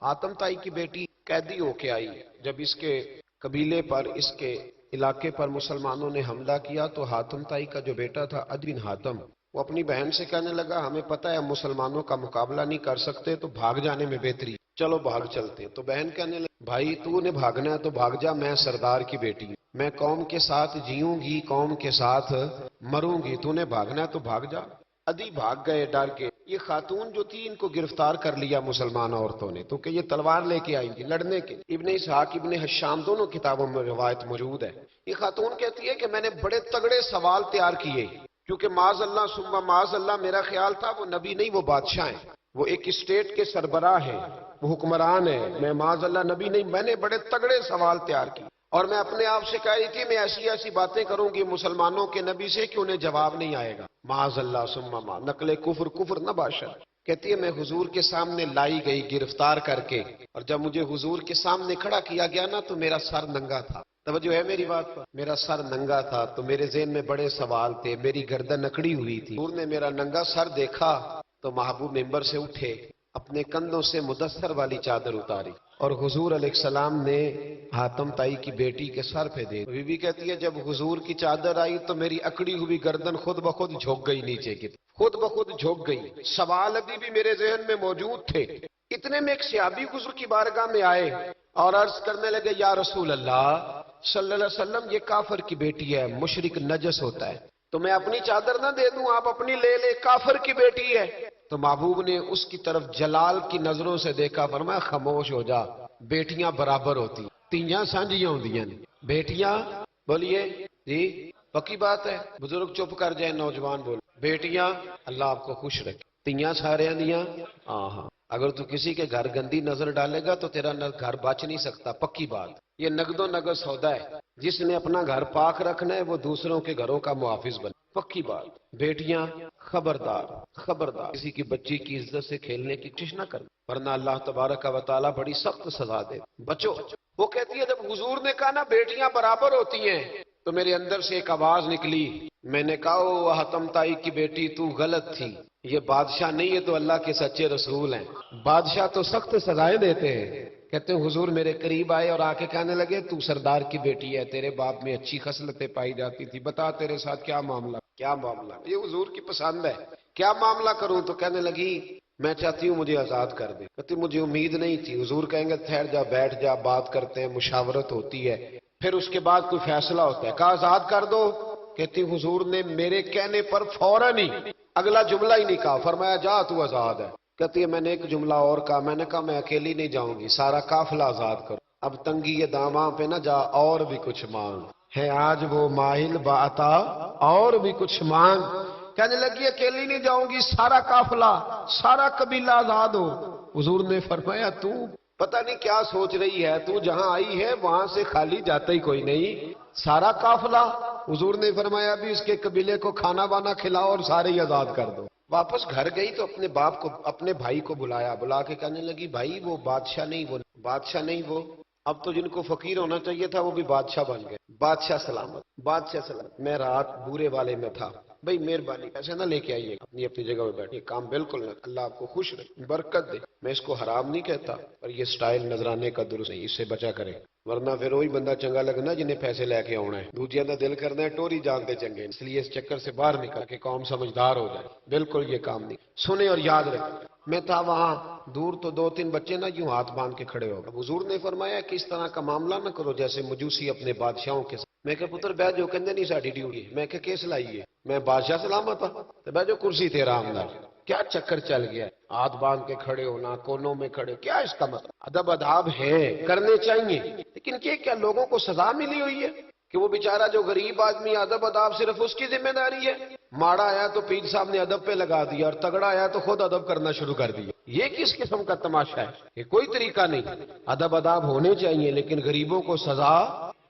حاتم تائی کی بیٹی قیدی ہو کے آئی. جب اس کے قبیلے پر، اس کے علاقے پر مسلمانوں نے حملہ کیا تو حاتم تائی کا جو بیٹا تھا عد بن حاتم، وہ اپنی بہن سے کہنے لگا ہمیں پتہ ہے ہم مسلمانوں کا مقابلہ نہیں کر سکتے تو بھاگ جانے میں بہتری، چلو بھاگ چلتے. تو بہن کہنے لگی بھائی تو نے بھاگنا ہے تو بھاگ جا، میں سردار کی بیٹی ہوں، میں قوم کے ساتھ جیوں گی قوم کے ساتھ مروں گی، تو نے بھاگنا ہے تو بھاگ جا. ادھی بھاگ گئے ڈر کے. یہ خاتون جو تھی ان کو گرفتار کر لیا مسلمان عورتوں نے، تو کہ یہ تلوار لے کے آئی تھی لڑنے کے. ابن اسحاق ابن حشام دونوں کتابوں میں روایت موجود ہے. یہ خاتون کہتی ہے کہ میں نے بڑے تگڑے سوال تیار کیے، کیونکہ معاذ اللہ ثم معاذ اللہ میرا خیال تھا وہ نبی نہیں، وہ بادشاہ ہیں، وہ ایک اسٹیٹ کے سربراہ ہیں، وہ حکمران ہیں، میں معاذ اللہ نبی نہیں. میں نے بڑے تگڑے سوال تیار کیے اور میں اپنے آپ سے کہہ رہی تھی میں ایسی ایسی باتیں کروں گی مسلمانوں کے نبی سے کہ انہیں جواب نہیں آئے گا. معاذ اللہ ثم معاذ، نقل کفر کفر نہ باشد. کہتی ہے میں حضور کے سامنے لائی گئی گرفتار کر کے، اور جب مجھے حضور کے سامنے کھڑا کیا گیا نا تو میرا سر ننگا تھا. توجہ ہے میری بات پر؟ میرا سر ننگا تھا تو میرے ذہن میں بڑے سوال تھے، میری گردن اکڑی ہوئی تھی. حضور نے میرا ننگا سر دیکھا تو محبوب ممبر سے اٹھے، اپنے کندھوں سے مدثر والی چادر اتاری اور حضور علیہ السلام نے حاتم تائی کی بیٹی کے سر پہ دے. بی بی کہتی ہے جب حضور کی چادر آئی تو میری اکڑی ہوئی گردن خود بخود جھک گئی نیچے کی، خود بخود جھک گئی. سوال ابھی بھی میرے ذہن میں موجود تھے. اتنے میں ایک صحابی حضور کی بارگاہ میں آئے اور عرض کرنے لگے یا رسول اللہ صلی اللہ علیہ وسلم یہ کافر کی بیٹی ہے، مشرک نجس ہوتا ہے، تو میں اپنی چادر نہ دے دوں، آپ اپنی لے لے، کافر کی بیٹی ہے. تو محبوب نے اس کی طرف جلال کی نظروں سے دیکھا، فرمایا خاموش ہو جا، بیٹیاں برابر ہوتی، تیاں سانجیاں ہوندیاں نے بیٹیاں. بولیے جی پکی بات ہے، بزرگ چپ کر جائیں، نوجوان بول. بیٹیاں اللہ آپ کو خوش رکھے، تیاں سارے دیاں. ہاں اگر تو کسی کے گھر گندی نظر ڈالے گا تو تیرا گھر بچ نہیں سکتا، پکی بات. یہ نقد و نقد سودا ہے، جس نے اپنا گھر پاک رکھنا ہے وہ دوسروں کے گھروں کا محافظ بنے، پکی بات. بیٹیاں خبردار خبردار، کسی کی بچی کی عزت سے کھیلنے کی کوشش نہ کرنا، ورنہ اللہ تبارک و تعالیٰ بڑی سخت سزا دے. بچو. وہ کہتی ہے جب حضور نے کہا نا بیٹیاں برابر ہوتی ہیں تو میرے اندر سے ایک آواز نکلی. میں نے کہا او حاتم تائی کی بیٹی تو غلط تھی، یہ بادشاہ نہیں ہے تو اللہ کے سچے رسول ہیں، بادشاہ تو سخت سزائیں دیتے ہیں. کہتے ہیں حضور میرے قریب آئے اور آ کے کہنے لگے تو سردار کی بیٹی ہے، تیرے باپ میں اچھی خصلتیں پائی جاتی تھی، بتا تیرے ساتھ کیا معاملہ. کیا معاملہ؟ یہ حضور کی پسند ہے، کیا معاملہ کروں؟ تو کہنے لگی میں چاہتی ہوں مجھے آزاد کر دے. کہتی مجھے امید نہیں تھی. حضور کہیں گے ٹھہر جا، بیٹھ جا، بات کرتے ہیں، مشاورت ہوتی ہے، پھر اس کے بعد کوئی فیصلہ ہوتا ہے. کہا آزاد کر دو. کہتی حضور نے میرے کہنے پر فوراً ہی اگلا جملہ ہی نہیں کہا، فرمایا جا تو آزاد ہے. کہتی ہے میں نے ایک جملہ اور کہا، میں نے کہا میں اکیلی نہیں جاؤں گی، سارا قافلہ آزاد کرو. اب تنگی یہ داماں پہ نہ جا، اور بھی کچھ مانگ ہے آج وہ ماہل باتا، اور بھی کچھ مانگ. کہنے لگی اکیلی نہیں جاؤں گی، سارا قافلہ سارا قبیلہ آزاد ہو. حضور نے فرمایا تو پتہ نہیں کیا سوچ رہی ہے، تو جہاں آئی ہے وہاں سے خالی جاتا ہی کوئی نہیں، سارا قافلہ. حضور نے فرمایا بھی اس کے قبیلے کو کھانا وانا کھلاؤ اور سارے ہی آزاد کر دو. واپس گھر گئی تو اپنے باپ کو، اپنے بھائی کو بلایا، بلا کے کہنے لگی بھائی وہ بادشاہ نہیں، وہ بادشاہ نہیں، وہ اب تو جن کو فقیر ہونا چاہیے تھا وہ بھی بادشاہ بن گئے. بادشاہ سلامت، بادشاہ سلامت. میں رات بورے والے میں تھا، بھائی مہربانی ایسے نہ لے کے آئیے، اپنی اپنی جگہ پہ بیٹھے، کام بالکل نہ. اللہ آپ کو خوش رکھے، برکت دے. میں اس کو حرام نہیں کہتا، پر یہ سٹائل نظرانے کا درست نہیں، اس سے بچا کرے، ورنہ پھر وہی بندہ چنگا لگنا جنہیں پیسے لے کے آنا ہے، دوجیاں کا دل کرنا ہے ٹوری جانتے چنگے. اس لیے اس چکر سے باہر نکل کے قوم سمجھدار ہو جائے. بالکل یہ کام نہیں. سنیں اور یاد رکھیں. میں تھا وہاں دور تو دو تین بچے نا یوں ہاتھ باندھ کے کھڑے ہو گئے. حضور نے فرمایا کہ اس طرح کا معاملہ نہ کرو جیسے مجوسی اپنے بادشاہوں کے ساتھ. میں کہ پتر بیٹھ جو کہندے نہیں ساڈی ڈیوٹی. میں کہ کیس لائیے، میں بادشاہ سلامت ہوں تو بیٹھ جو کرسی تیرا آمدار. کیا چکر چل گیا؟ ہاتھ باندھ کے کھڑے ہونا، کونوں میں کھڑے، کیا اس کا مطلب؟ ادب اداب ہے، کرنے چاہیے، لیکن کیا لوگوں کو سزا ملی ہوئی ہے کہ وہ بیچارہ جو غریب آدمی ادب اداب صرف اس کی ذمہ داری ہے؟ ماڑا آیا تو پیر صاحب نے ادب پہ لگا دیا اور تگڑا آیا تو خود ادب کرنا شروع کر دیا. یہ کس قسم کا تماشا ہے؟ یہ کوئی طریقہ نہیں. ادب اداب ہونے چاہیے لیکن غریبوں کو سزا،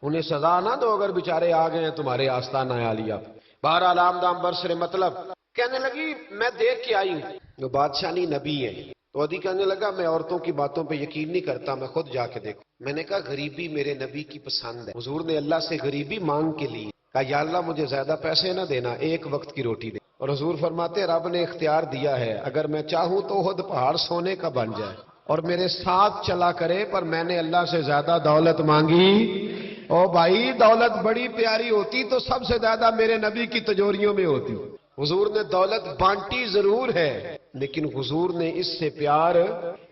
انہیں سزا نہ دو اگر بیچارے آ گئے ہیں تمہارے آستانہ عالیہ. بہرحال آمدام برسر مطلب کہنے لگی میں دیکھ کے آئی ہوں جو بادشاہ نہیں نبی ہے. تو ادھی کہنے لگا میں عورتوں کی باتوں پہ یقین نہیں کرتا، میں خود جا کے دیکھوں. میں نے کہا غریبی میرے نبی کی پسند ہے. حضور نے اللہ سے غریبی مانگ کے لی، کہا یا اللہ مجھے زیادہ پیسے نہ دینا، ایک وقت کی روٹی دے. اور حضور فرماتے رب نے اختیار دیا ہے، اگر میں چاہوں تو خود پہاڑ سونے کا بن جائے. اور میرے ساتھ چلا کرے، پر میں نے اللہ سے زیادہ دولت مانگی۔ او بھائی، دولت بڑی پیاری ہوتی تو سب سے زیادہ میرے نبی کی تجوریوں میں ہوتی۔ حضور نے دولت بانٹی ضرور ہے، لیکن حضور نے اس سے پیار،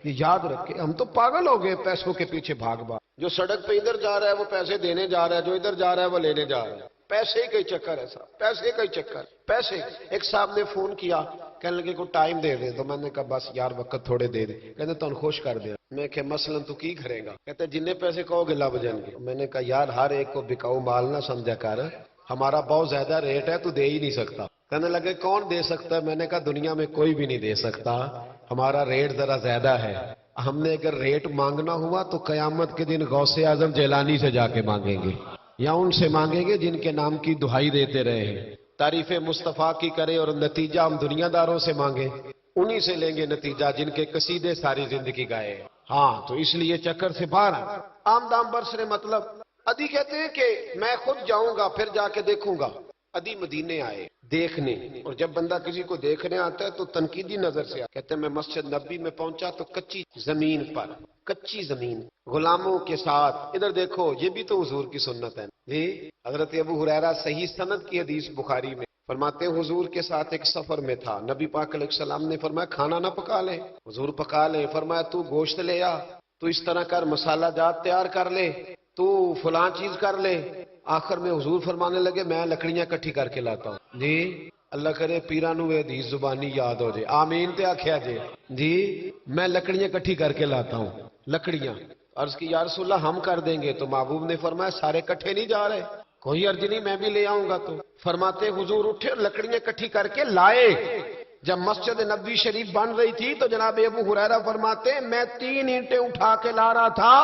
یاد رکھے ہم تو پاگل ہو گئے پیسوں کے پیچھے بھاگ بھاگ۔ جو سڑک پہ ادھر جا رہا ہے وہ پیسے دینے جا رہا ہے، جو ادھر جا رہا ہے وہ لینے جا رہا ہے۔ پیسے کا ہی چکر ہے صاحب، پیسے کا ہی چکر، پیسے۔ ایک صاحب نے فون کیا، کہنے لگے کو ٹائم دے دے، تو میں نے کہا بس یار وقت تھوڑے دے دے۔ کہتے تو خوش کر دیا۔ میں کہ مثلاً تو کی کرے گا؟ کہتے جننے پیسے کہو گے لب جائیں گے۔ میں نے کہا یار ہر ایک کو بکاؤ مال نہ سمجھا کر، ہمارا بہت زیادہ ریٹ ہے، تو دے ہی نہیں سکتا۔ کہنے لگے کون دے سکتا ہے؟ میں نے کہا دنیا میں کوئی بھی نہیں دے سکتا، ہمارا ریٹ ذرا زیادہ ہے۔ ہم نے اگر ریٹ مانگنا ہوا تو قیامت کے دن غوث اعظم جیلانی سے جا کے مانگیں گے، یا ان سے مانگیں گے جن کے نام کی دہائی دیتے رہے ہیں، تعریف مصطفیٰ کی کرے اور نتیجہ ہم دنیا داروں سے مانگیں، انہی سے لیں گے نتیجہ جن کے قصیدے ساری زندگی گائے۔ ہاں تو اس لیے چکر سے باہر آم دام برسرے مطلب۔ ادھی کہتے ہیں کہ میں خود جاؤں گا پھر جا کے دیکھوں گا۔ ادھی مدینے آئے دیکھنے، اور جب بندہ کسی کو دیکھنے آتا ہے تو تنقیدی نظر سے کہتے ہیں میں مسجد نبی میں پہنچا تو کچی زمین پر، کچی زمین غلاموں کے ساتھ، ادھر دیکھو یہ بھی تو حضور کی سنت ہے جی۔ حضرت ابو ہریرہ صحیح سند کی حدیث بخاری میں فرماتے ہیں حضور کے ساتھ ایک سفر میں تھا، نبی پاک علیہ السلام نے فرمایا کھانا نہ پکا لے، حضور پکا لے۔ فرمایا تو گوشت لے آ، تو اس طرح کر، مسالہ جات تیار کر لے، تو فلاں چیز کر لے۔ آخر میں حضور فرمانے لگے میں لکڑیاں کٹھی کر کے لاتا ہوں جی۔ اللہ کرے پیرانو حدیث زبانی یاد ہو جائے، آمین تے آکھیا جی۔ میں لکڑیاں کٹھی کر کے لاتا ہوں، لکڑیاں۔ عرض کی یا رسول اللہ ہم کر دیں گے، تو محبوب نے فرمایا سارے کٹھے نہیں جا رہے، کوئی عرض نہیں میں بھی لے آؤں گا۔ تو فرماتے حضور اٹھے اور لکڑیاں کٹھی کر کے لائے۔ جب مسجد نبوی شریف بن رہی تھی تو جناب ابو ہریرہ فرماتے ہیں میں 3 اینٹیں اٹھا کے لا رہا تھا،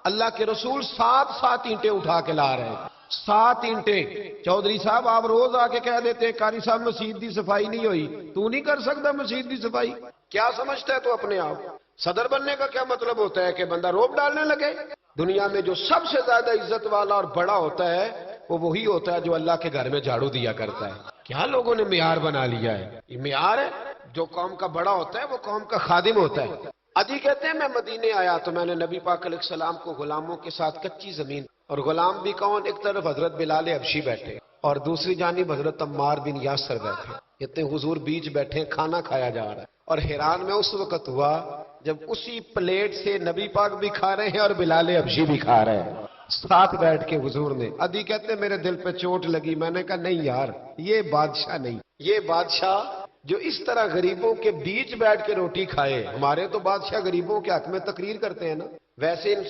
اللہ کے رسول 7 اینٹیں اٹھا کے لا رہے ہیں، 7 اینٹیں۔ چودھری صاحب آپ روز آ کے کہہ دیتے قاری صاحب مسجد دی صفائی نہیں ہوئی، تو نہیں کر سکتا مسجد دی صفائی؟ کیا سمجھتا ہے تو اپنے آپ؟ صدر بننے کا کیا مطلب ہوتا ہے کہ بندہ روب ڈالنے لگے؟ دنیا میں جو سب سے زیادہ عزت والا اور بڑا ہوتا ہے وہ وہی ہوتا ہے جو اللہ کے گھر میں جھاڑو دیا کرتا ہے۔ کیا لوگوں نے معیار بنا لیا ہے؟ یہ معیار ہے، جو قوم کا بڑا ہوتا ہے وہ قوم کا خادم ہوتا ہے۔ ادھی کہتے ہیں میں مدینے آیا تو میں نے نبی پاک علیہ السلام کو غلاموں کے ساتھ کچی زمین، اور غلام بھی کون؟ ایک طرف حضرت بلال حبشی بیٹھے اور دوسری جانب حضرت عمار بن یاسر بیٹھے، اتنے حضور بیچ بیٹھے، کھانا کھایا جا رہا ہے۔ اور حیران میں اس وقت ہوا جب اسی پلیٹ سے نبی پاک بھی کھا رہے ہیں اور بلال حبشی بھی کھا رہے ہیں ساتھ بیٹھ کے حضور نے۔ ادھی کہتے ہیں میرے دل پہ چوٹ لگی، میں نے کہا نہیں یار یہ بادشاہ نہیں، یہ بادشاہ جو اس طرح غریبوں کے بیچ بیٹھ کے روٹی کھائے۔ ہمارے تو بادشاہ غریبوں کے حق میں تقریر کرتے ہیں نا۔ ویسے ان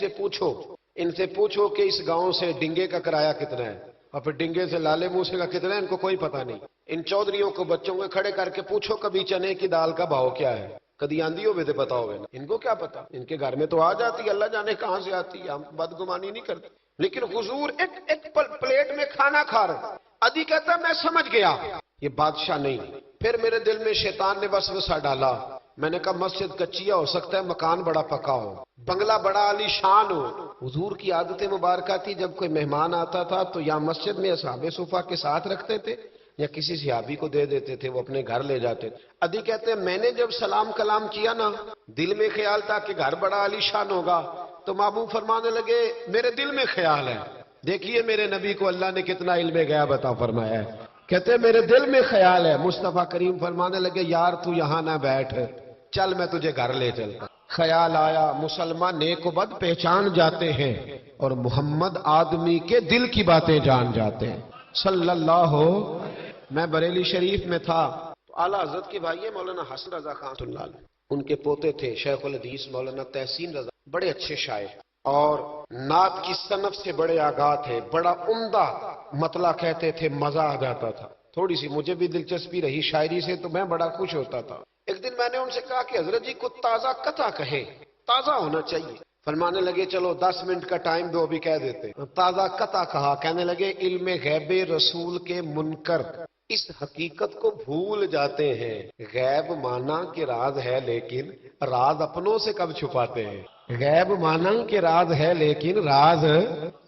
سے پوچھو کہ اس گاؤں سے ڈنگے کا کرایہ کتنا ہے، اور پھر ڈنگے سے لالے موسے کا کتنا ہے، ان کو کوئی پتہ نہیں۔ ان چودھریوں کو بچوں کو کھڑے کر کے پوچھو کبھی چنے کی دال کا بھاؤ کیا ہے، کدی آندھی ہوئے تو پتا ہوگا نا، ان کو کیا پتا؟ ان کے گھر میں تو آ جاتی ہے، اللہ جانے کہاں سے آتی ہے، ہم بدگمانی نہیں کرتے۔ لیکن حضور ایک پلیٹ میں کھانا کھا رہے۔ ادھی کہتا میں سمجھ گیا یہ بادشاہ نہیں۔ پھر میرے دل میں شیطان نے وسوسہ ڈالا، میں نے کہا مسجد کچیا ہو سکتا ہے مکان بڑا پکا ہو، بنگلہ بڑا عالی شان ہو۔ حضور کی عادت مبارکہ تھی جب کوئی مہمان آتا تھا تو یا مسجد میں اصحاب صفہ کے ساتھ رکھتے تھے یا کسی صحابی کو دے دیتے تھے، وہ اپنے گھر لے جاتے تھے۔ ادھی کہتے ہیں میں نے جب سلام کلام کیا نا، دل میں خیال تھا کہ گھر بڑا عالی شان ہوگا، تو محبوب فرمانے لگے میرے دل میں خیال ہے، دیکھیے میرے نبی کو اللہ نے کتنا علم غیب عطا فرمایا ہے۔ کہتے ہیں میرے دل میں خیال ہے، مصطفیٰ کریم فرمانے لگے یار تو یہاں نہ بیٹھ، چل میں تجھے گھر لے چلتا۔ خیال آیا مسلمان نیک و بد پہچان جاتے ہیں اور محمد آدمی کے دل کی باتیں جان جاتے ہیں صلی اللہ ہو۔ میں بریلی شریف میں تھا تو اعلیٰ حضرت کے بھائی مولانا حسن رضا خان اللہ علیہ، ان کے پوتے تھے شیخ الحدیث مولانا تحسین رضا، بڑے اچھے شاعر اور نعت کی صنف سے بڑے آگاہ تھے، بڑا عمدہ مطلع کہتے تھے، مزہ آ جاتا تھا۔ تھوڑی سی مجھے بھی دلچسپی رہی شاعری سے تو میں بڑا خوش ہوتا تھا۔ ایک دن میں نے ان سے کہا کہ حضرت جی کو تازہ قطع کہیں، تازہ ہونا چاہیے۔ فرمانے لگے چلو 10 منٹ کا ٹائم دو ابھی کہہ دیتے۔ تازہ قطع کہا، کہنے لگے علم غیب رسول کے منکر اس حقیقت کو بھول جاتے ہیں، غیب مانا کہ راز ہے لیکن راز اپنوں سے کب چھپاتے ہیں، غیب مانا کہ راز ہے لیکن راز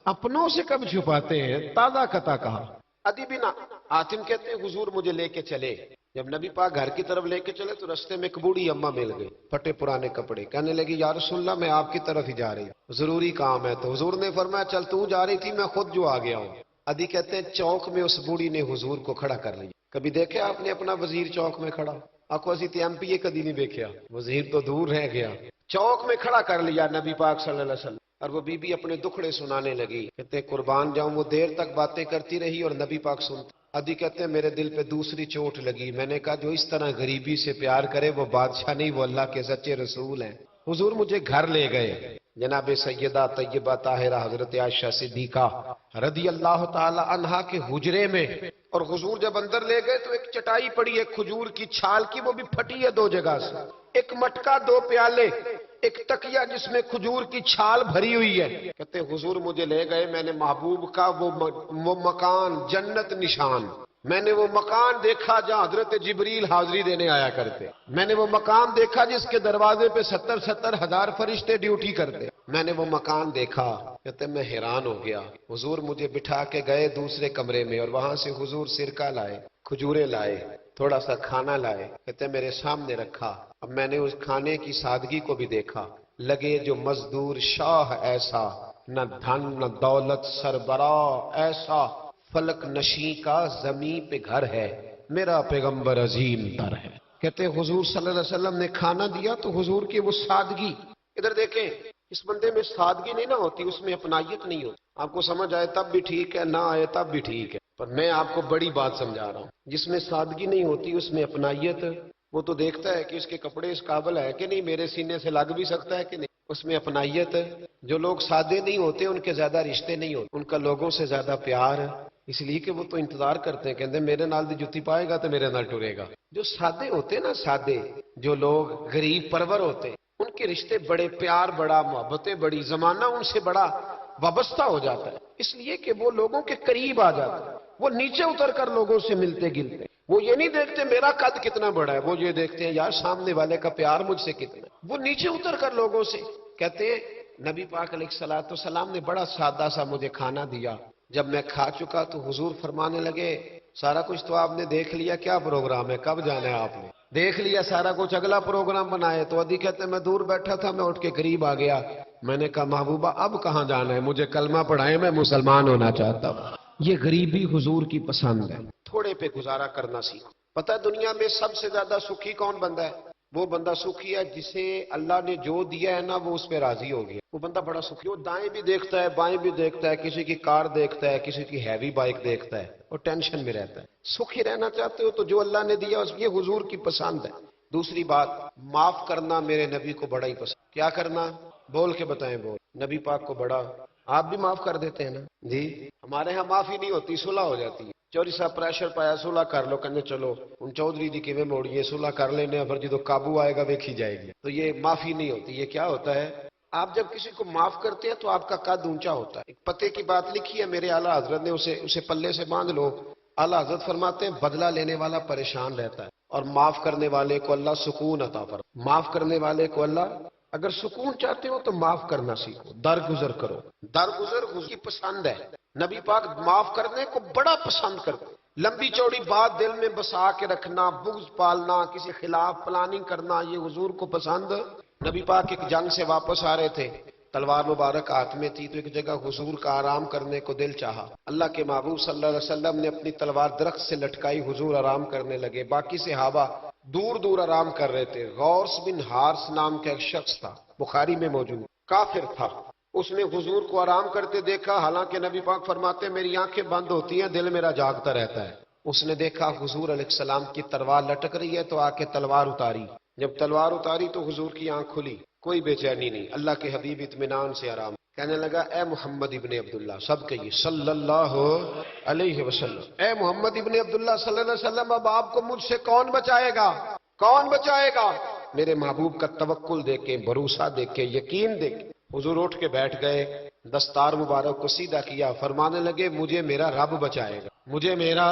اپنوں سے کب چھپاتے ہیں۔ تازہ قطع کہا۔ ادی بن حاتم کہتے ہیں حضور مجھے لے کے چلے جب نبی پاک گھر کی طرف لے کے چلے تو رستے میں ایک بوڑھی اماں مل گئی، پھٹے پرانے کپڑے، کہنے لگی یا رسول اللہ میں آپ کی طرف ہی جا رہی ہوں، ضروری کام ہے۔ تو حضور نے فرمایا چل تو جا رہی تھی، میں خود جو آ گیا ہوں۔ ادھی کہتے ہیں چوک میں اس بوڑھی نے حضور کو کھڑا کر لیا۔ کبھی دیکھے آپ نے اپنا وزیر چوک میں کھڑا؟ آپ کو اسی ایم پی کدی نہیں دیکھا، وزیر تو دور رہ گیا، چوک میں کھڑا کر لیا نبی پاک صلی اللہ علیہ وسلم۔ اور وہ بی بی اپنے دکھڑے سنانے لگی، کہتے ہیں قربان جاؤں وہ دیر تک باتیں کرتی رہی اور نبی پاک سنتے۔ ادھی کہتے ہیں میرے دل پہ دوسری چوٹ لگی، میں نے کہا جو اس طرح غریبی سے پیار کرے وہ بادشاہ نہیں، وہ اللہ کے سچے رسول ہیں۔ حضور مجھے گھر لے گئے، جناب سیدہ طیبہ طاہرہ حضرت عائشہ صدیقہ رضی اللہ تعالی عنہا کے حجرے میں، اور حضور جب اندر لے گئے تو ایک چٹائی پڑی ہے کھجور کی چھال کی، وہ بھی پھٹی ہے دو جگہ سے، ایک مٹکا، دو پیالے، ایک تکیہ جس میں کھجور کی چھال بھری ہوئی ہے۔ کہتے حضور مجھے لے گئے، میں نے محبوب کا وہ مکان جنت نشان، میں نے وہ مکان دیکھا جہاں حضرت جبریل حاضری دینے آیا کرتے، میں نے وہ مکان دیکھا جس کے دروازے پہ 70 ہزار فرشتے ڈیوٹی کرتے، میں نے وہ مکان دیکھا۔ کہتے میں حیران ہو گیا۔ حضور مجھے بٹھا کے گئے دوسرے کمرے میں، اور وہاں سے حضور سرکہ لائے، کھجورے لائے، تھوڑا سا کھانا لائے، کہتے میرے سامنے رکھا۔ اب میں نے اس کھانے کی سادگی کو بھی دیکھا، لگے جو مزدور شاہ ایسا، نہ دھن نہ دولت سربراہ ایسا، فلک نشیں کا زمین پہ گھر ہے، میرا پیغمبر عظیم تر ہے۔ کہتے حضور صلی اللہ علیہ وسلم نے کھانا دیا تو حضور کی وہ سادگی، ادھر دیکھیں اس بندے میں سادگی نہیں نہ ہوتی، اس میں اپنائیت نہیں ہوتی۔ آپ کو سمجھ آئے تب بھی ٹھیک ہے، نہ آئے تب بھی ٹھیک ہے، پر میں آپ کو بڑی بات سمجھا رہا ہوں، جس میں سادگی نہیں ہوتی اس میں اپنائیت، وہ تو دیکھتا ہے کہ اس کے کپڑے اس قابل ہے کہ نہیں، میرے سینے سے لگ بھی سکتا ہے کہ نہیں، اس میں اپنائیت۔ جو لوگ سادے نہیں ہوتے ان کے زیادہ رشتے نہیں ہوتے، ان کا لوگوں سے زیادہ پیار، اس لیے کہ وہ تو انتظار کرتے ہیں، کہتے ہیں میرے نال دی جتی پائے گا تو میرے نال ٹرے گا۔ جو سادے ہوتے نا، سادے جو لوگ غریب پرور ہوتے، ان کے رشتے بڑے پیار، بڑا محبتیں بڑی، زمانہ ان سے بڑا وابستہ ہو جاتا ہے، اس لیے کہ وہ لوگوں کے قریب آ جاتا ہے، وہ نیچے اتر کر لوگوں سے ملتے گلتے، وہ یہ نہیں دیکھتے میرا قد کتنا بڑا ہے، وہ یہ دیکھتے ہیں یار سامنے والے کا پیار مجھ سے کتنا ہے، وہ نیچے اتر کر لوگوں سے کہتے ہیں نبی پاک علیہ الصلوۃ والسلام نے بڑا سادہ سا مجھے کھانا دیا، جب میں کھا چکا تو حضور فرمانے لگے سارا کچھ تو آپ نے دیکھ لیا، کیا پروگرام ہے، کب جانا ہے آپ نے؟ دیکھ لیا سارا کچھ، اگلا پروگرام بنائے۔ تو ادھی کہتے میں دور بیٹھا تھا، میں اٹھ کے قریب آ گیا، میں نے کہا محبوبہ اب کہاں جانا ہے، مجھے کلمہ پڑھائے، میں مسلمان ہونا چاہتا ہوں۔ یہ غریبی حضور کی پسند ہے، تھوڑے پہ گزارا کرنا سیکھو۔ پتہ ہے دنیا میں سب سے زیادہ سکھی کون بندہ ہے؟ وہ بندہ سکھی ہے جسے اللہ نے جو دیا ہے نا وہ اس پہ راضی ہو گیا، وہ بندہ بڑا سکھی، وہ دائیں بھی دیکھتا ہے بائیں بھی دیکھتا ہے، کسی کی کار دیکھتا ہے، کسی کی ہیوی بائک دیکھتا ہے، اور ٹینشن میں رہتا ہے۔ سکھی رہنا چاہتے ہو تو جو اللہ نے دیا اس یہ حضور کی پسند ہے۔ دوسری بات، معاف کرنا میرے نبی کو بڑا ہی پسند۔ کیا کرنا؟ بول کے بتائیں، بول۔ نبی پاک کو بڑا، آپ بھی معاف کر دیتے ہیں نا جی؟ ہمارے ہاں معافی نہیں ہوتی، صلح ہو جاتی ہے۔ چوری صاحب پریشر پایا صلح کر لو، کہنے چلو ان چودھری دی کیویں موڑیے، صلح کر لینے، پھر جدو قابو آئے گا ویکھی جائے گی۔ تو یہ معافی نہیں ہوتی، یہ کیا ہوتا ہے؟ آپ جب کسی کو معاف کرتے ہیں تو آپ کا قد اونچا ہوتا ہے۔ ایک پتے کی بات لکھی ہے میرے اعلیٰ حضرت نے، اسے پلے سے باندھ لو۔ اعلیٰ حضرت فرماتے ہیں بدلہ لینے والا پریشان رہتا ہے اور معاف کرنے والے کو اللہ سکون عطا فرماتا ہے۔ معاف کرنے والے کو اللہ، اگر سکون چاہتے ہو تو معاف کرنا سیکھو، درگزر کرو۔ درگزر حضور کی پسند ہے، نبی پاک معاف کرنے کو بڑا پسند کرتے۔ لمبی چوڑی بات دل میں بسا کے رکھنا، بغض پالنا، کسی خلاف پلاننگ کرنا، یہ حضور کو پسند۔ نبی پاک ایک جنگ سے واپس آ رہے تھے، تلوار مبارک ہاتھ میں تھی، تو ایک جگہ حضور کا آرام کرنے کو دل چاہا۔ اللہ کے محبوب صلی اللہ علیہ وسلم نے اپنی تلوار درخت سے لٹکائی، حضور آرام کرنے لگے، باقی صحابہ دور دور آرام کر رہے تھے۔ غوث بن حارث نام کا ایک شخص تھا، بخاری میں موجود، کافر تھا، اس نے حضور کو آرام کرتے دیکھا، حالانکہ نبی پاک فرماتے ہیں میری آنکھیں بند ہوتی ہیں، دل میرا جاگتا رہتا ہے۔ اس نے دیکھا حضور علیہ السلام کی تلوار لٹک رہی ہے تو آ کے تلوار اتاری، جب تلوار اتاری تو حضور کی آنکھ کھلی، کوئی بے چینی نہیں، اللہ کے حبیب اطمینان سے آرام، کہنے لگا اے محمد ابن عبداللہ، سب کہیے صلی اللہ علیہ وسلم، اے محمد ابن عبداللہ صلی اللہ علیہ وسلم، اب آپ کو مجھ سے کون بچائے گا؟ کون بچائے گا؟ میرے محبوب کا توکل دیکھ کے، بھروسہ دیکھ کے، یقین دیکھ کے حضور اٹھ کے بیٹھ گئے، دستار مبارک کو سیدھا کیا، فرمانے لگے مجھے میرا رب بچائے گا، مجھے میرا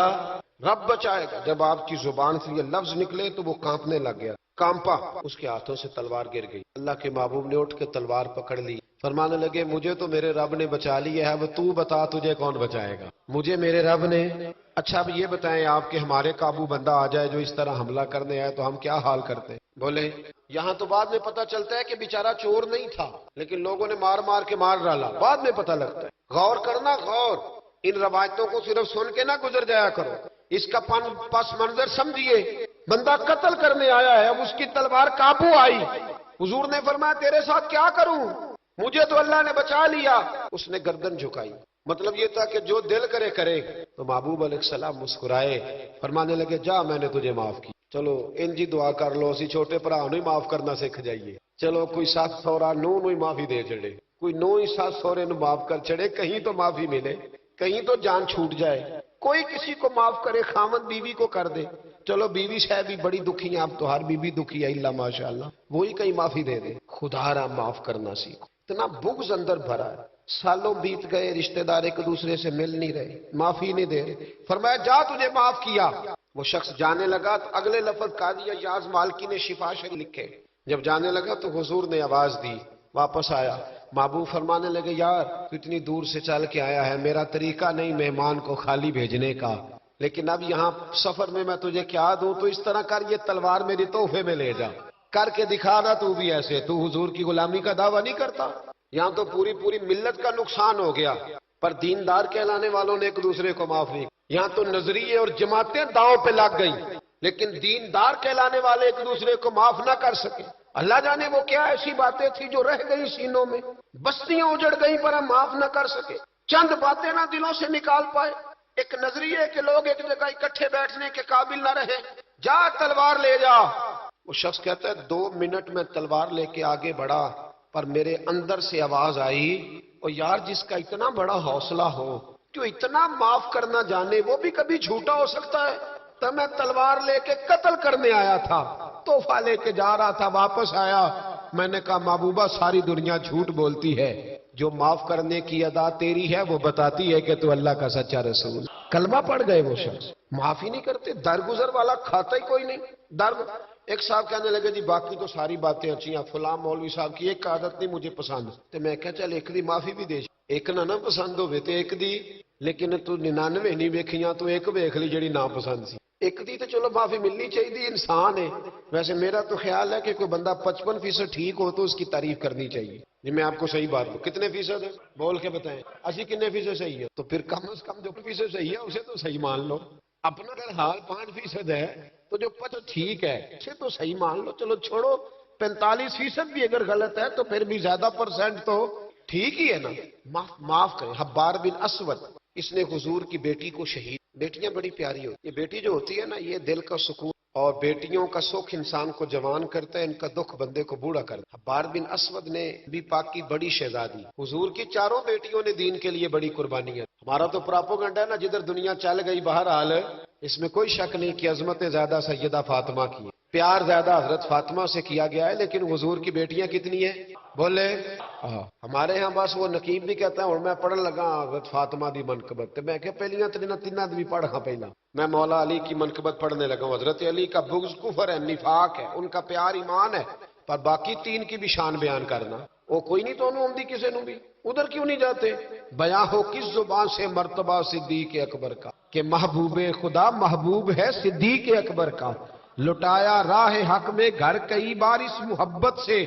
رب بچائے گا۔ جب آپ کی زبان سے یہ لفظ نکلے تو وہ کانپنے لگ گیا، کانپا، اس کے ہاتھوں سے تلوار گر گئی۔ اللہ کے محبوب نے اٹھ کے تلوار پکڑ لی، فرمانے لگے مجھے تو میرے رب نے بچا لیا ہے، اب تو بتا تجھے کون بچائے گا؟ مجھے میرے رب نے۔ اچھا اب یہ بتائیں آپ کہ ہمارے قابو بندہ آ جائے جو اس طرح حملہ کرنے آئے تو ہم کیا حال کرتے؟ بولے یہاں تو بعد میں پتہ چلتا ہے کہ بیچارہ چور نہیں تھا، لیکن لوگوں نے مار مار کے مار ڈالا، بعد میں پتہ لگتا ہے۔ غور کرنا، غور، ان روایتوں کو صرف سن کے نہ گزر جایا کرو، اس کا پس منظر سمجھیے۔ بندہ قتل کرنے آیا ہے، اب اس کی تلوار قابو آئی، حضور نے فرمایا تیرے ساتھ کیا کروں، مجھے تو اللہ نے بچا لیا۔ اس نے گردن جھکائی، مطلب یہ تھا کہ جو دل کرے کرے۔ تو محبوب علیہ السلام مسکرائے، فرمانے لگے جا میں نے تجھے معاف کی، چلو انجی دعا کر لو، اسی چھوٹے بھرا نو معاف کرنا سکھ جائیے۔ چلو کوئی سات سورا نو ہی معافی دے چڑے، کوئی نو ہی سات سورے نو معاف کر چڑے، کہیں تو معافی ملے، کہیں تو جان چھوٹ جائے۔ کوئی کسی کو معاف کرے، خامد بیوی کو کر دے، چلو بیوی شاید بھی بڑی دکھی ہیں، اب تو ہر بیوی دکھی ہے اللہ ماشاءاللہ، وہی کہیں معافی دے دے۔ خدا را معاف کرنا سیکھو۔ اتنا بغض اندر بھرا ہے، سالوں بیت گئے، رشتہ دار ایک دوسرے سے مل نہیں رہے، معافی نہیں دے رہے۔ فرمایا جا تجھے معاف کیا۔ وہ شخص جانے لگا تو اگلے لفظ قاضی ایاز مالکی نے شفا شریف لکھے، جب جانے لگا تو حضور نے آواز دی، واپس آیا۔ محبوب فرمانے لگے یار تو اتنی دور سے چل کے آیا ہے، میرا طریقہ نہیں مہمان کو خالی بھیجنے کا، لیکن اب یہاں سفر میں تجھے کیا دوں، تو اس طرح کر، یہ تلوار میری تحفے میں لے جا، کر کے دکھا دا تو بھی ایسے، تو حضور کی غلامی کا دعویٰ نہیں کرتا۔ یہاں تو پوری پوری ملت کا نقصان ہو گیا، پر دیندار کہلانے والوں نے ایک دوسرے کو معاف نہیں۔ یہاں تو نظریے اور جماعتیں داؤں پہ لگ گئیں، لیکن دیندار کہلانے والے ایک دوسرے کو معاف نہ کر سکے۔ اللہ جانے وہ کیا ایسی باتیں تھی جو رہ گئی سینوں میں، بستیاں اجڑ گئی پر ہم معاف نہ کر سکے، چند باتیں نہ دلوں سے نکال پائے، ایک نظریے کہ لوگ ایک جگہ اکٹھے بیٹھنے کے قابل نہ رہے، جا تلوار لے جا۔ وہ شخص کہتا ہے 2 منٹ میں تلوار لے کے آگے بڑھا، پر میرے اندر سے آواز آئی، اور یار جس کا اتنا بڑا حوصلہ ہو، جو اتنا معاف کرنا جانے، وہ بھی کبھی جھوٹا ہو سکتا ہے؟ تو میں تلوار لے کے قتل کرنے آیا تھا، تحفہ لے کے جا رہا تھا، واپس آیا، میں نے کہا محبوبہ ساری دنیا جھوٹ بولتی ہے، جو معاف کرنے کی ادا تیری ہے وہ بتاتی ہے کہ تو اللہ کا سچا رسول۔ کلمہ پڑھ گئے وہ شخص، معافی نہیں کرتے، درگزر والا کھاتا ہی کوئی نہیں۔ ایک صاحب کہنے لگے جی باقی تو ساری باتیں اچھی ہیں، فلاں مولوی صاحب کی ایک عادت نہیں مجھے پسند، تو میں کہا چل ایک دی معافی بھی دے، ایک نہ پسند ہوئے تو ایک دی، لیکن تو 99 نہیں ویکھیاں تو ایک ویکھ لی جڑی نا پسند سی، ایک دی تو چلو معافی ملنی چاہیے، انسان ہے۔ ویسے میرا تو خیال ہے کہ کوئی بندہ 55% ٹھیک ہو تو اس کی تعریف کرنی چاہیے۔ جی میں آپ کو صحیح بات ہوں، کتنے فیصد ہے بول کے بتائیں، اسی کتنے فیصد صحیح ہے، تو پھر کم از کم جو فیصد صحیح ہے اسے تو صحیح مان لو۔ اپنا اگر حال 5% ہے تو جو 5 ٹھیک ہے اسے تو صحیح مان لو، چلو چھوڑو 45% بھی اگر غلط ہے تو پھر بھی زیادہ پرسنٹ تو ٹھیک ہی ہے نا۔ معاف کریں۔ حبار بن اسود، اس نے حضور کی بیٹی کو شہید، بیٹیاں بڑی پیاری ہوتی ہیں، بیٹی جو ہوتی ہے نا یہ دل کا سکون، اور بیٹیوں کا سکھ انسان کو جوان کرتا ہے، ان کا دکھ بندے کو بوڑھا کرتا ہے۔ حبار بن اسود نے بھی پاک کی بڑی شہزادی، حضور کی چاروں بیٹیوں نے دین کے لیے بڑی قربانیاں۔ ہمارا تو پراپوگنڈا ہے نا، جدھر دنیا چل گئی بہرحال اس میں کوئی شک نہیں کہ عظمتیں زیادہ سیدہ فاطمہ کی ہیں، پیار زیادہ حضرت فاطمہ سے کیا گیا ہے، لیکن حضور کی بیٹیاں کتنی ہیں بولے؟ ہمارے ہاں بس وہ نقیب بھی کہتا ہے اور میں پڑھن لگا حضرت فاطمہ دی منقبت، تو میں کہ پہلیاں تیناں بھی پڑھ ہاں، پہلا میں مولا علی کی منقبت پڑھنے لگا ہوں۔ حضرت علی کا بغض کفر ہے، نفاق ہے، ان کا پیار ایمان ہے، پر باقی 3 کی بھی شان بیان کرنا وہ کوئی نہیں، تو انہوں ہم دی کسے نوں بھی ادھر کیوں نہیں جاتے؟ بیاں ہو کس زبان سے مرتبہ صدیق اکبر کا، کہ محبوب خدا محبوب ہے صدیق اکبر کا، لٹایا راہ حق میں گھر کئی بار اس محبت سے،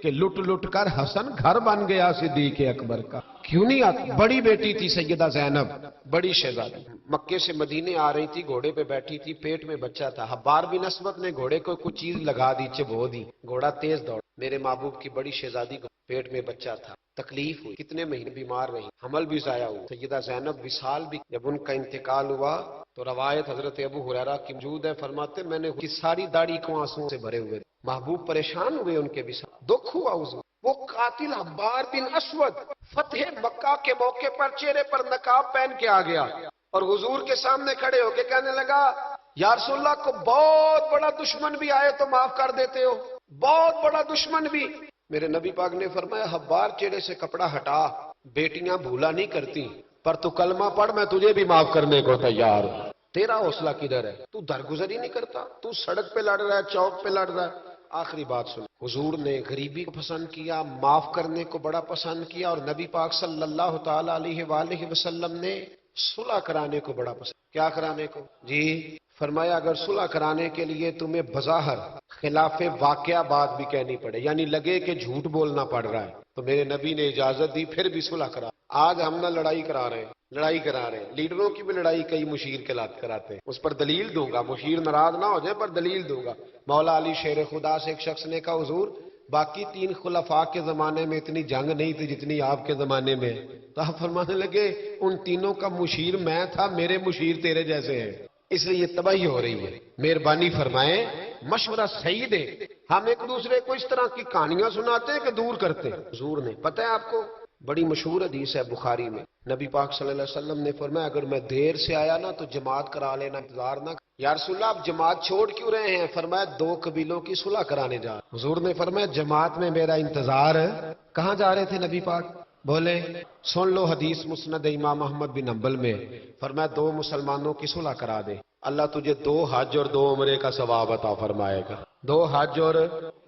کہ لٹ لٹ کر حسن گھر بن گیا صدیق اکبر کا۔ کیوں نہیں آتی؟ بڑی بیٹی تھی سیدہ زینب، بڑی شہزادی، مکے سے مدینے آ رہی تھی، گھوڑے پہ بیٹھی تھی، پیٹ میں بچہ تھا، حبار بن اسود نے گھوڑے کو کچھ چیز لگا دی، چبو دی، گھوڑا تیز دوڑ، میرے محبوب کی بڑی شہزادی کو پیٹ میں بچہ تھا، تکلیف ہوئی، کتنے مہینے بیمار رہی، حمل بھی ضائع ہوا، سیدہ زینب وصال بھی، جب ان کا انتقال ہوا تو روایت حضرت ابو ہریرہ کی موجود ہے، فرماتے میں نے کی ساری داڑھی کو آنسوں سے بھرے ہوئے، محبوب پریشان ہوئے ان کے وصال، دکھ ہوا حضور۔ وہ قاتل حبار بن اسود فتح مکہ کے موقع پر چہرے پر نقاب پہن کے آ گیا، اور حضور کے سامنے کھڑے ہو کے کہنے لگا یا رسول اللہ کو بہت بڑا دشمن بھی آئے تو معاف کر دیتے ہو، بہت بڑا دشمن بھی۔ میرے نبی پاک نے فرمایا حبار چہرے سے کپڑا ہٹا، بیٹیاں بھولا نہیں کرتی، پر تو کلمہ پڑھ میں تجھے بھی معاف کرنے کو تیار ہوں۔ تیرا حوصلہ کدھر ہے؟ تو درگزر ہی نہیں کرتا، تو سڑک پہ لڑ رہا ہے، چوک پہ لڑ رہا ہے۔ آخری بات سن، حضور نے غریبی کو پسند کیا، معاف کرنے کو بڑا پسند کیا، اور نبی پاک صلی اللہ تعالی علیہ وآلہ وسلم نے صلح کرانے کو بڑا پسند کیا کرانے کو جی فرمایا اگر صلح کرانے کے لیے تمہیں بظاہر خلاف واقعہ بات بھی کہنی پڑے، یعنی لگے کہ جھوٹ بولنا پڑ رہا ہے، تو میرے نبی نے اجازت دی، پھر بھی صلح کرا۔ آج ہم نہ لڑائی کرا رہے ہیں، لیڈروں کی بھی لڑائی کئی مشیر کے لات کراتے ہیں، اس پر دلیل دوں گا، مشیر ناراض نہ ہو جائے پر دلیل دوں گا۔ مولا علی شیر خدا سے ایک شخص نے کہا حضور باقی 3 خلفاء کے زمانے میں اتنی جنگ نہیں تھی جتنی آپ کے زمانے میں ہے، تو آپ فرمانے لگے ان تینوں کا مشیر میں تھا، میرے مشیر تیرے جیسے ہیں، اس لیے یہ تباہی ہو رہی ہے۔ مہربانی فرمائیں، مشورہ صحیح دے، ہم ایک دوسرے کو اس طرح کی کہانیاں سناتے ہیں کہ دور کرتے ہیں۔ حضور نے پتہ ہے آپ کو بڑی مشہور حدیث ہے بخاری میں، نبی پاک صلی اللہ علیہ وسلم نے فرمایا اگر میں دیر سے آیا نا تو جماعت کرا لینا، انتظار نہ۔ یا رسول اللہ آپ جماعت چھوڑ کیوں رہے ہیں؟ فرمایا 2 قبیلوں کی صلح کرانے جا۔ حضور نے فرمایا جماعت میں میرا انتظار ہے۔ کہاں جا رہے تھے نبی پاک؟ بولے سن لو حدیث مسند امام احمد بن حنبل میں، فرمایا 2 مسلمانوں کی صلح کرا دے، اللہ تجھے 2 حج اور 2 عمرے کا ثواب عطا فرمائے گا۔ 2 حج اور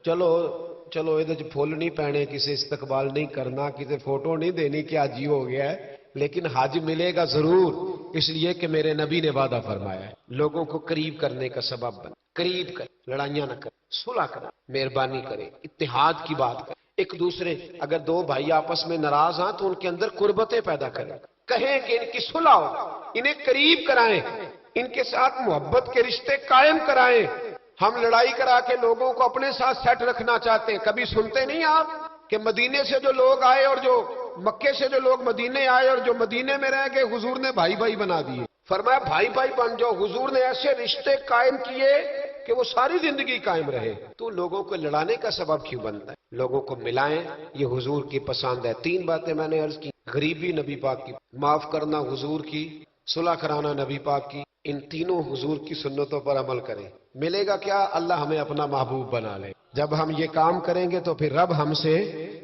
چلو یہ پھول نہیں پہنے، کسی استقبال نہیں کرنا، کسی فوٹو نہیں دینی کہ آج ہی ہو گیا ہے، لیکن حج ملے گا ضرور، اس لیے کہ میرے نبی نے وعدہ فرمایا ہے۔ لوگوں کو قریب کرنے کا سبب بن، قریب کر، لڑائیاں نہ کر، صلح کرے، مہربانی کرے، اتحاد کی بات کرے، ایک دوسرے اگر 2 بھائی آپس میں ناراض ہیں تو ان کے اندر قربتیں پیدا کریں، کہیں کہ ان کی صلح ہو، انہیں قریب کرائیں، ان کے ساتھ محبت کے رشتے قائم کرائیں۔ ہم لڑائی کرا کے لوگوں کو اپنے ساتھ سیٹ رکھنا چاہتے ہیں، کبھی سنتے نہیں آپ کہ مدینے سے جو لوگ آئے اور جو مکے سے جو لوگ مدینے آئے اور جو مدینے میں رہ گئے حضور نے بھائی بھائی بنا دیے، فرمایا بھائی بھائی بن جاؤ، حضور نے ایسے رشتے قائم کیے کہ وہ ساری زندگی قائم رہے۔ تو لوگوں کو لڑانے کا سبب کیوں بنتا ہے؟ لوگوں کو ملائیں، یہ حضور کی پسند ہے۔ 3 باتیں میں نے عرض کی، غریبی نبی پاک کی، معاف کرنا حضور کی، صلح کرانا نبی پاک کی، ان تینوں حضور کی سنتوں پر عمل کریں۔ ملے گا کیا؟ اللہ ہمیں اپنا محبوب بنا لے۔ جب ہم یہ کام کریں گے تو پھر رب ہم سے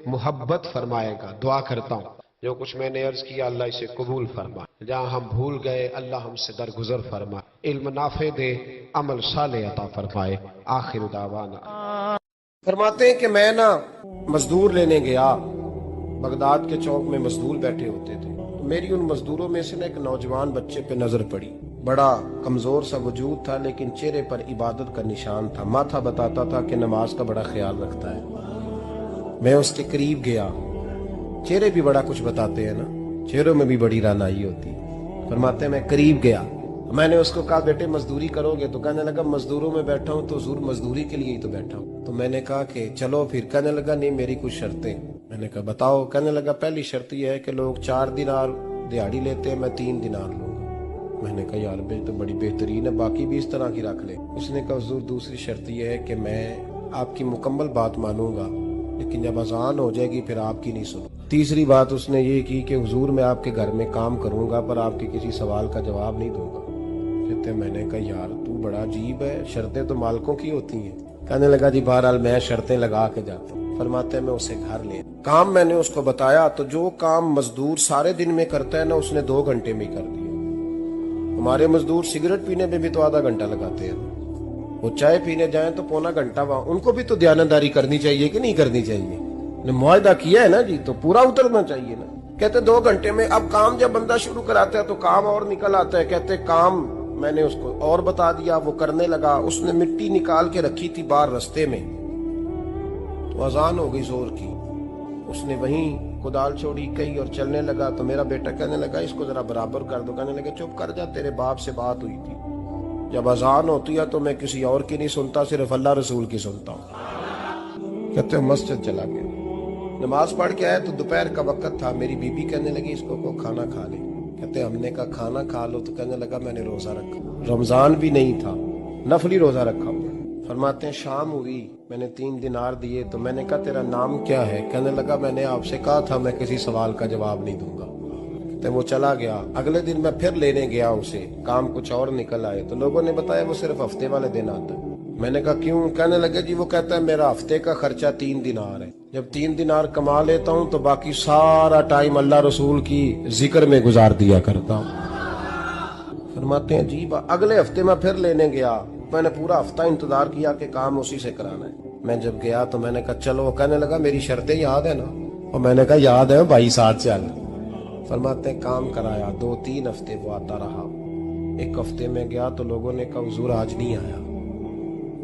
محبت فرمائے گا۔ دعا کرتا ہوں جو کچھ میں نے عرض کیا اللہ اسے قبول فرمائے، جہاں ہم بھول گئے اللہ ہم سے درگزر فرمائے، علم نافع دے، عمل صالح عطا فرمائے۔ آخر دعوانا۔ فرماتے ہیں کہ میں مزدور لینے گیا، بغداد کے چوک میں مزدور بیٹھے ہوتے تھے، تو میری ان مزدوروں میں سے ایک نوجوان بچے پہ نظر پڑی، بڑا کمزور سا وجود تھا لیکن چہرے پر عبادت کا نشان تھا، ماتھا بتاتا تھا کہ نماز کا بڑا خیال رکھتا ہے۔ میں اس کے قریب گیا، چہرے بھی بڑا کچھ بتاتے ہیں نا، چہروں میں بھی بڑی رانائی ہوتی ہے۔ فرماتے ہیں میں قریب گیا، میں نے اس کو کہا بیٹے مزدوری کرو گے؟ تو کہنے لگا مزدوروں میں بیٹھا ہوں تو حضور مزدوری کے لیے ہی تو بیٹھا ہوں۔ تو میں نے کہا کہ چلو پھر، کہنے لگا نہیں میری کچھ شرطیں۔ میں نے کہا بتاؤ؟ کہنے لگا پہلی شرط یہ ہے کہ لوگ 4 دینار دیہاڑی لیتے ہیں، میں 3 دینار لوں گا۔ میں نے کہا یار بھائی تو بڑی بہترین ہے، باقی بھی اس طرح کی رکھ لے۔ اس نے کہا حضور دوسری شرط یہ ہے کہ میں آپ کی مکمل بات مانوں گا لیکن جب اذان ہو جائے گی پھر آپ کی نہیں سنوں۔ تیسری بات اس نے یہ کی کہ حضور میں آپ کے گھر میں کام کروں گا پر آپ کے کسی سوال کا جواب نہیں دوں گا۔ کہتے میں نے کہا یار تو بڑا عجیب ہے، شرطیں تو مالکوں کی ہوتی ہیں۔ کہنے لگا جی بہرحال میں شرطیں لگا کے جاتا ہوں۔ فرماتے ہیں میں اسے گھر لے کام میں نے اس کو بتایا تو جو کام مزدور سارے دن میں کرتا ہے نا اس نے 2 گھنٹے میں کر دیا۔ ہمارے مزدور سگریٹ پینے میں بھی تو آدھا گھنٹہ لگاتے ہیں، وہ چائے پینے جائیں تو پونا گھنٹہ، وہاں ان کو بھی تو دیانتداری کرنی چاہیے کہ نہیں کرنی چاہیے؟ نے معاہدہ کیا ہے نا جی تو پورا اترنا چاہیے نا۔ کہتے 2 گھنٹے میں، اب کام جب بندہ شروع کراتا ہے تو کام اور نکل آتا ہے۔ کہتے کام میں نے اس کو اور بتا دیا، وہ کرنے لگا۔ اس نے مٹی نکال کے رکھی تھی باہر رستے میں، تو اذان ہو گئی زور کی، اس نے وہیں کدال چھوڑی کہی اور چلنے لگا۔ تو میرا بیٹا کہنے لگا اس کو ذرا برابر کر دو۔ کہنے لگا چپ کر جا، تیرے باپ سے بات ہوئی تھی، جب اذان ہوتی ہے تو میں کسی اور کی نہیں سنتا، صرف اللہ رسول کی سنتا ہوں۔ کہتے ہیں مسجد چلا گیا، نماز پڑھ کے آیا تو دوپہر کا وقت تھا۔ میری بیوی کہنے لگی اس کو کھانا کھا لے۔ کہتے ہم نے کہا کھانا کھا لو، تو کہنے لگا میں نے روزہ رکھا، رمضان بھی نہیں تھا، نفلی روزہ رکھا ہوا۔ فرماتے ہیں شام ہوئی، میں نے 3 دینار دیے تو میں نے کہا تیرا نام کیا ہے؟ کہنے لگا میں نے آپ سے کہا تھا میں کسی سوال کا جواب نہیں دوں گا۔ تو وہ چلا گیا۔ اگلے دن میں پھر لینے گیا اسے، کام کچھ اور نکل آئے تو لوگوں نے بتایا وہ صرف ہفتے والے دن آتا ہے۔ میں نے کہا کیوں؟ کہنے لگے جی وہ کہتا ہے میرا ہفتے کا خرچہ 3 دینار ہے، جب 3 دینار کما لیتا ہوں تو باقی سارا ٹائم اللہ رسول کی ذکر میں گزار دیا کرتا ہوں۔ فرماتے ہیں عجیب۔ اگلے ہفتے میں پھر لینے گیا، میں نے پورا ہفتہ انتظار کیا کہ کام اسی سے کرانا ہے۔ میں جب گیا تو میں نے کہا چلو، وہ کہنے لگا میری شرطیں یاد ہے نا؟ اور میں نے کہا یاد ہے بھائی، ساتھ چل۔ فرماتے ہیں کام کرایا، 2-3 ہفتے وہ آتا رہا۔ ایک ہفتے میں گیا تو لوگوں نے کہا حضور آج نہیں آیا،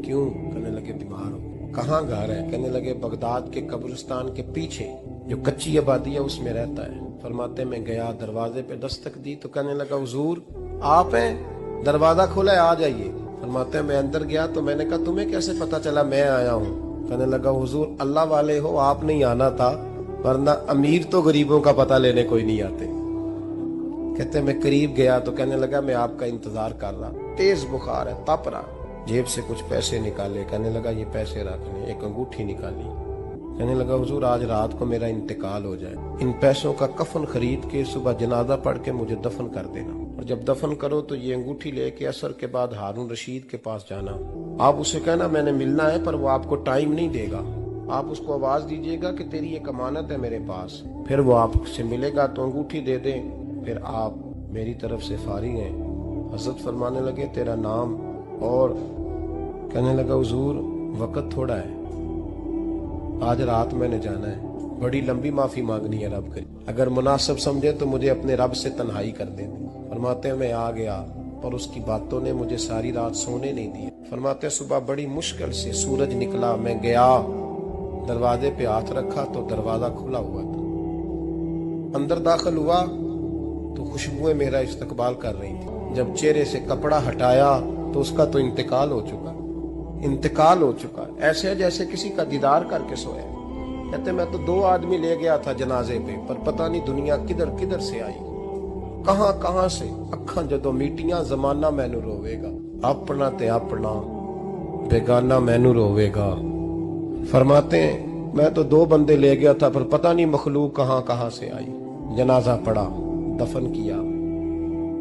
کیوں؟ کہنے لگے بیمار ہو۔ کہاں گھر ہے؟ کہنے لگے بغداد کے قبرستان کے پیچھے جو کچی آبادی ہے اس میں رہتا ہے۔ فرماتے میں گیا، دروازے پہ دستک دی تو کہنے لگا حضور آپ ہیں؟ دروازہ کھولا ہے، آ جائیے۔ فرماتے ہیں میں اندر گیا تو میں نے کہا تمہیں کیسے پتا چلا میں آیا ہوں؟ کہنے لگا حضور اللہ والے ہو، آپ نہیں آنا تھا، ورنہ امیر تو غریبوں کا پتہ لینے کوئی نہیں آتے۔ کہتے میں قریب گیا تو کہنے لگا میں آپ کا انتظار کر رہا، تیز بخار ہے، تپ رہا۔ جیب سے کچھ پیسے نکالے، کہنے لگا یہ پیسے رکھنے، ایک انگوٹھی نکالی۔ کہنے لگا حضور آج رات کو میرا انتقال ہو جائے، ان پیسوں کا کفن خرید کے صبح جنازہ پڑھ کے مجھے دفن کر دینا، اور جب دفن کرو تو یہ انگوٹھی لے کے عصر کے بعد ہارون رشید کے پاس جانا، آپ اسے کہنا میں نے ملنا ہے پر وہ آپ کو ٹائم نہیں دے گا، آپ اس کو آواز دیجئے گا کہ تیری ایک امانت ہے میرے پاس، پھر وہ آپ سے ملے گا تو انگوٹھی دے دیں، پھر آپ میری طرف سے فارغ ہیں۔ حضرت فرمانے لگے تیرا نام؟ اور کہنے لگا حضور وقت تھوڑا ہے، آج رات میں نے جانا ہے، بڑی لمبی معافی مانگنی ہے رب کی، اگر مناسب سمجھے تو مجھے اپنے رب سے تنہائی کر دیں۔ فرماتے ہیں میں آ گیا اور اس کی باتوں نے مجھے ساری رات سونے نہیں دی۔ فرماتے ہیں صبح بڑی مشکل سے سورج نکلا، میں گیا دروازے پہ ہاتھ رکھا تو دروازہ کھلا ہوا تھا، اندر داخل ہوا تو خوشبوئیں میرا استقبال کر رہی تھی، جب چہرے سے کپڑا ہٹایا تو اس کا تو انتقال ہو چکا، انتقال ہو چکا، ایسے جیسے کسی کا دیدار کر کے سویا۔ کہتے میں تو 2 آدمی لے گیا تھا جنازے پہ، پر پتہ نہیں دنیا کدھر کدھر سے آئی، کہاں کہاں سے، اکھاں جدو میٹیاں زمانہ مینو روے گا، اپنا تے اپنا بیگانہ مینو روے گا۔ فرماتے ہیں میں تو 2 بندے لے گیا تھا پر پتہ نہیں مخلوق کہاں کہاں سے آئی۔ جنازہ پڑا، دفن کیا۔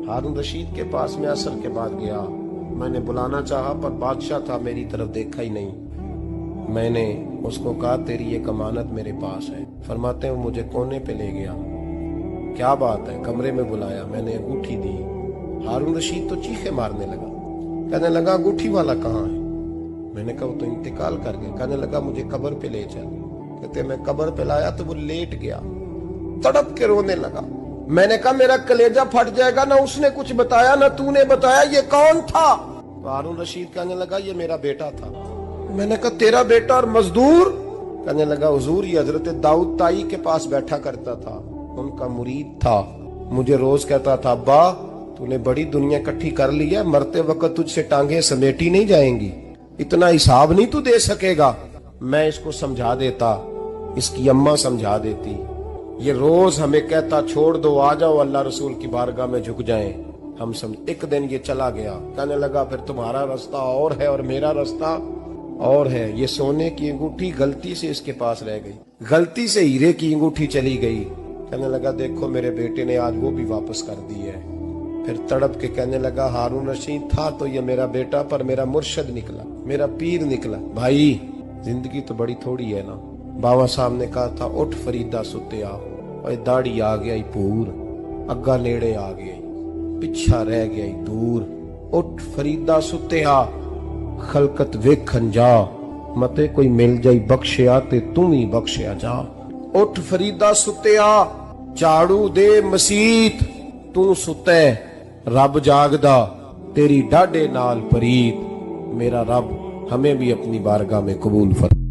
ہارون رشید کے پاس میں عصر کے بعد گیا، میں نے بلانا چاہا پر بادشاہ تھا، میری طرف دیکھا ہی نہیں۔ میں نے اس کو کہا تیری ایک امانت میرے پاس ہے۔ فرماتے ہیں وہ مجھے کونے پہ لے گیا، کیا بات ہے؟ کمرے میں بلایا، میں نے انگوٹھی دی۔ ہارون رشید تو چیخے مارنے لگا، کہنے لگا انگوٹھی والا کہاں ہے؟ میں نے کہا وہ تو انتقال کر گیا۔ کہنے لگا مجھے قبر پہ لے چل۔ کہتے میں قبر پہ لایا تو وہ لیٹ گیا، تڑپ کے رونے لگا۔ میں نے کہا میرا کلیجہ پھٹ جائے گا، نہ اس نے کچھ بتایا نہ تو نے بتایا، یہ کون تھا؟ تو ہارون رشید کہنے لگا یہ میرا بیٹا تھا۔ میں نے کہا تیرا بیٹا اور مزدور؟ کہنے لگا حضور یہ حضرت داؤد تائی کے پاس بیٹھا کرتا تھا، ان کا مرید تھا، مجھے روز کہتا تھا ابا تو نے بڑی دنیا کٹھی کر لی ہے، مرتے وقت تجھ سے ٹانگیں سمیٹی نہیں جائیں گی، اتنا حساب نہیں تو دے سکے گا۔ میں اس کو سمجھا دیتا، اس کی اماں سمجھا دیتی، یہ روز ہمیں کہتا چھوڑ دو آ جاؤ اللہ رسول کی بارگاہ میں جھک جائیں، ہم سمجھ۔ ایک دن یہ چلا گیا، کہنے لگا پھر تمہارا راستہ اور ہے اور میرا راستہ اور ہے۔ یہ سونے کی انگوٹھی غلطی سے اس کے پاس رہ گئی، غلطی سے ہیرے کی انگوٹھی چلی گئی۔ کہنے لگا دیکھو میرے بیٹے نے آج وہ بھی واپس کر دی ہے۔ پھر تڑپ کے کہنے لگا ہارون رشید تھا تو یہ میرا بیٹا، پر میرا مرشد نکلا، میرا پیر نکلا۔ بھائی زندگی تو بڑی تھوڑی ہے نا۔ باوا صاحب نے کہا تھا اٹھ فریدہ ستیا، اور داڑھی آ گیا پور، اگا نیڑے آ گیا، پچھا رہ گیا دور۔ اٹھ فریدہ ستیا، خلقت ویکھن جا، متے کوئی مل جائی بخشیا تے تم ہی بخشیا جا۔ اٹھ فریدہ ستیا، جھاڑو دے مسیت، تو ستے رب جاگدا، تیری ڈاڈے نال پریت۔ میرا رب ہمیں بھی اپنی بارگاہ میں قبول فرمائے۔